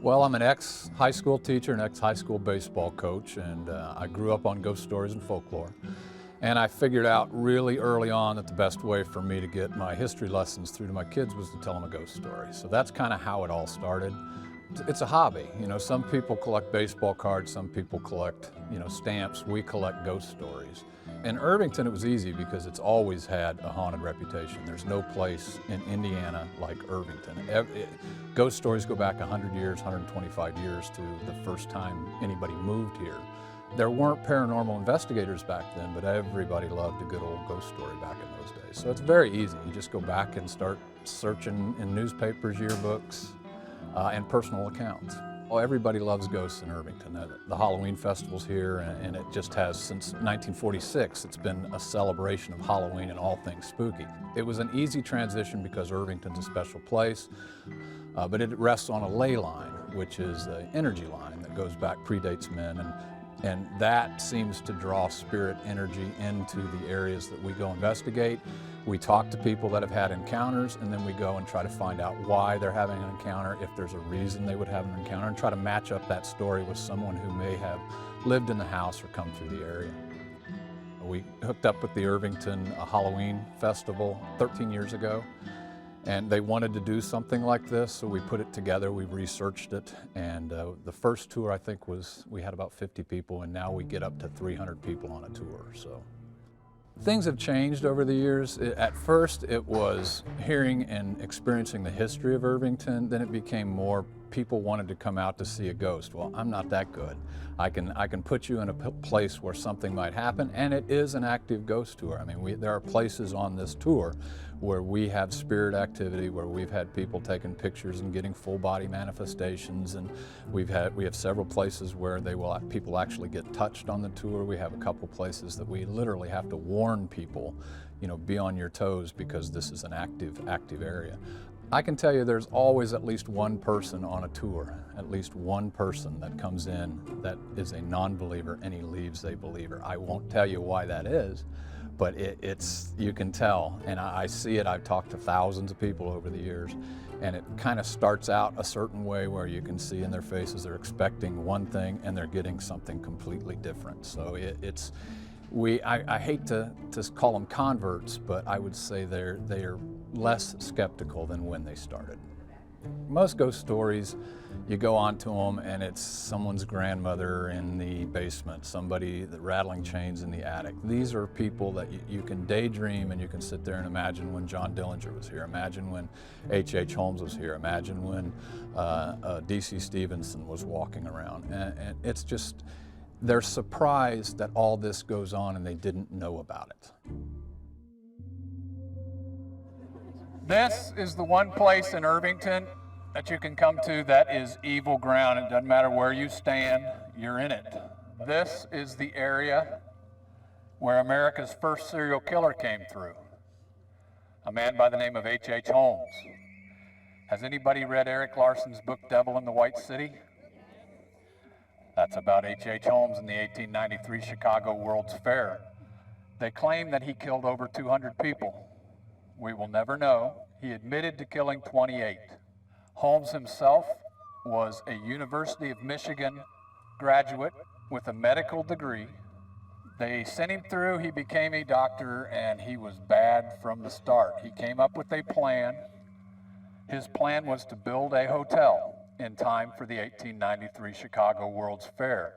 Well, I'm an ex-high school teacher and ex-high school baseball coach, and I grew up on ghost stories and folklore. And I figured out really early on that the best way for me to get my history lessons through to my kids was to tell them a ghost story. So that's kind of how it all started. It's a hobby. You know, some people collect baseball cards, some people collect, stamps. We collect ghost stories. In Irvington, it was easy because it's always had a haunted reputation. There's no place in Indiana like Irvington. Ghost stories go back 100 years, 125 years to the first time anybody moved here. There weren't paranormal investigators back then, but everybody loved a good old ghost story back in those days. So it's very easy. You just go back and start searching in newspapers, yearbooks, and personal accounts. Well, everybody loves ghosts in Irvington. The Halloween festival's here, and it just has, since 1946, it's been a celebration of Halloween and all things spooky. It was an easy transition because Irvington's a special place, but it rests on a ley line, which is an energy line that goes back, predates men, and that seems to draw spirit energy into the areas that we go investigate. We talk to people that have had encounters, and then we go and try to find out why they're having an encounter, if there's a reason they would have an encounter, and try to match up that story with someone who may have lived in the house or come through the area. We hooked up with the Irvington Halloween Festival 13 years ago, and they wanted to do something like this, so we put it together, we researched it, and the first tour, I think, we had about 50 people, and now we get up to 300 people on a tour. So things have changed over the years. At first, it was hearing and experiencing the history of Irvington. Then it became more people wanted to come out to see a ghost. Well, I'm not that good. I can put you in a place where something might happen, and it is an active ghost tour. I mean, there are places on this tour where we have spirit activity, where we've had people taking pictures and getting full body manifestations, and we have several places where people actually get touched on the tour. We have a couple places that we literally have to warn people, be on your toes because this is an active area. I can tell you there's always at least one person on a tour, at least one person that comes in that is a non-believer and he leaves a believer. I won't tell you why that is, but you can tell, and I see it. I've talked to thousands of people over the years, and it kind of starts out a certain way where you can see in their faces they're expecting one thing and they're getting something completely different. So I hate to call them converts, but I would say they are less skeptical than when they started. Most ghost stories, you go onto them and it's someone's grandmother in the basement, somebody rattling chains in the attic. These are people that you can daydream, and you can sit there and imagine when John Dillinger was here, imagine when H.H. Holmes was here, imagine when D.C. Stevenson was walking around. And it's just, they're surprised that all this goes on and they didn't know about it. This is the one place in Irvington that you can come to that is evil ground. It doesn't matter where you stand, you're in it. This is the area where America's first serial killer came through, a man by the name of H.H. Holmes. Has anybody read Eric Larson's book, Devil in the White City? That's about H.H. Holmes in the 1893 Chicago World's Fair. They claim that he killed over 200 people. We will never know. He admitted to killing 28. Holmes himself was a University of Michigan graduate with a medical degree. They sent him through, he became a doctor, and he was bad from the start. He came up with a plan. His plan was to build a hotel in time for the 1893 Chicago World's Fair.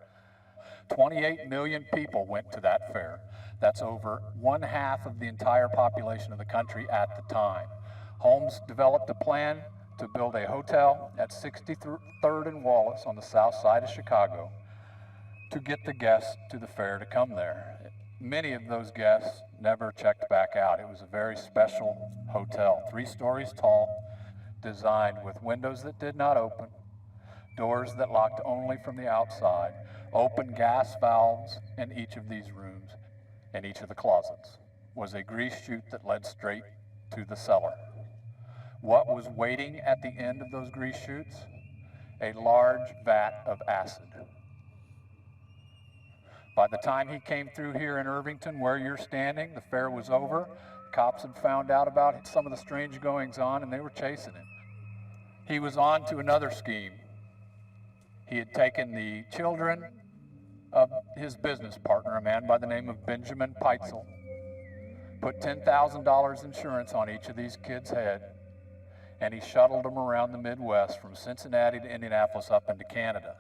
28 million people went to that fair. That's over 1/2 of the entire population of the country at the time. Holmes developed a plan to build a hotel at 63rd and Wallace on the south side of Chicago to get the guests to the fair to come there. Many of those guests never checked back out. It was a very special hotel, 3 stories tall, designed with windows that did not open, doors that locked only from the outside, open gas valves in each of these rooms. In each of the closets was a grease chute that led straight to the cellar. What was waiting at the end of those grease chutes? A large vat of acid. By the time he came through here in Irvington, where you're standing, the fair was over. Cops had found out about some of the strange goings on, and they were chasing him. He was on to another scheme. He had taken the children of his business partner, a man by the name of Benjamin Peitzel, put $10,000 insurance on each of these kids' head, and he shuttled them around the Midwest from Cincinnati to Indianapolis up into Canada.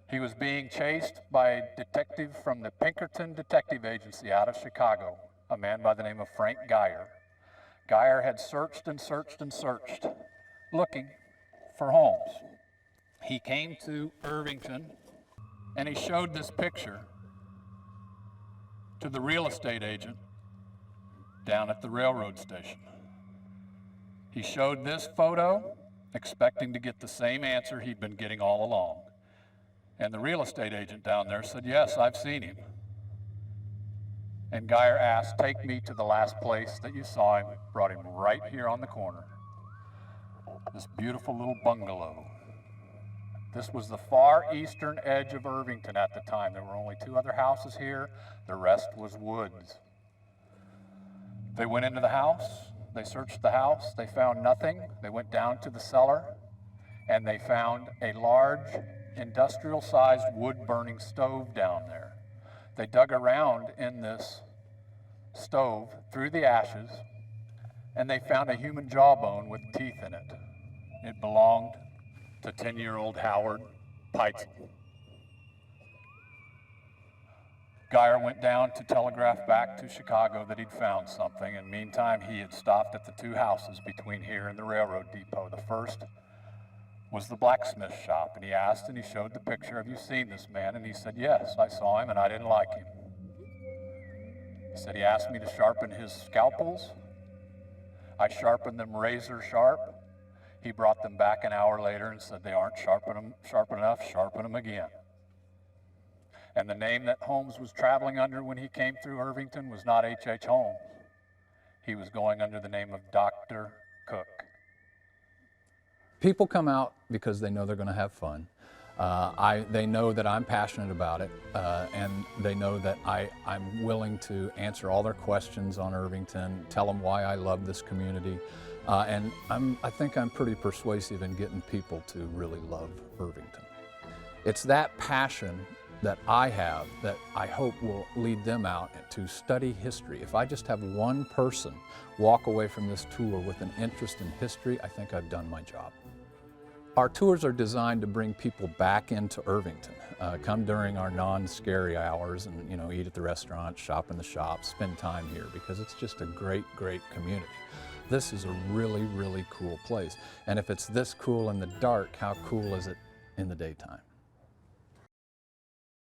He was being chased by a detective from the Pinkerton Detective Agency out of Chicago, a man by the name of Frank Geyer. Geyer had searched and searched and searched, looking for Holmes. He came to Irvington and he showed this picture to the real estate agent down at the railroad station. He showed this photo, expecting to get the same answer he'd been getting all along. And the real estate agent down there said, "Yes, I've seen him." And Geyer asked, "Take me to the last place that you saw him," brought him right here on the corner. This beautiful little bungalow. This was the far eastern edge of Irvington at the time. There were only 2 other houses here. The rest was woods. They went into the house. They searched the house. They found nothing. They went down to the cellar, and they found a large industrial-sized wood-burning stove down there. They dug around in this stove through the ashes, and they found a human jawbone with teeth in it. It belonged to 10-year-old Howard Peitzel. Geyer went down to telegraph back to Chicago that he'd found something, and meantime he had stopped at the 2 houses between here and the railroad depot. The first was the blacksmith shop, and he asked and he showed the picture, "Have you seen this man?" And he said, "Yes, I saw him and I didn't like him." He said, "He asked me to sharpen his scalpels. I sharpened them razor sharp. He brought them back an hour later and said, 'They aren't sharp enough, sharpen them again.'" And the name that Holmes was traveling under when he came through Irvington was not H.H. Holmes. He was going under the name of Dr. Cook. People come out because they know they're going to have fun. They know that I'm passionate about it, and they know that I'm willing to answer all their questions on Irvington, tell them why I love this community, and I think I'm pretty persuasive in getting people to really love Irvington. It's that passion that I have that I hope will lead them out to study history. If I just have one person walk away from this tour with an interest in history, I think I've done my job. Our tours are designed to bring people back into Irvington. Come during our non-scary hours and eat at the restaurant, shop in the shops, spend time here, because it's just a great, great community. This is a really, really cool place. And if it's this cool in the dark, how cool is it in the daytime?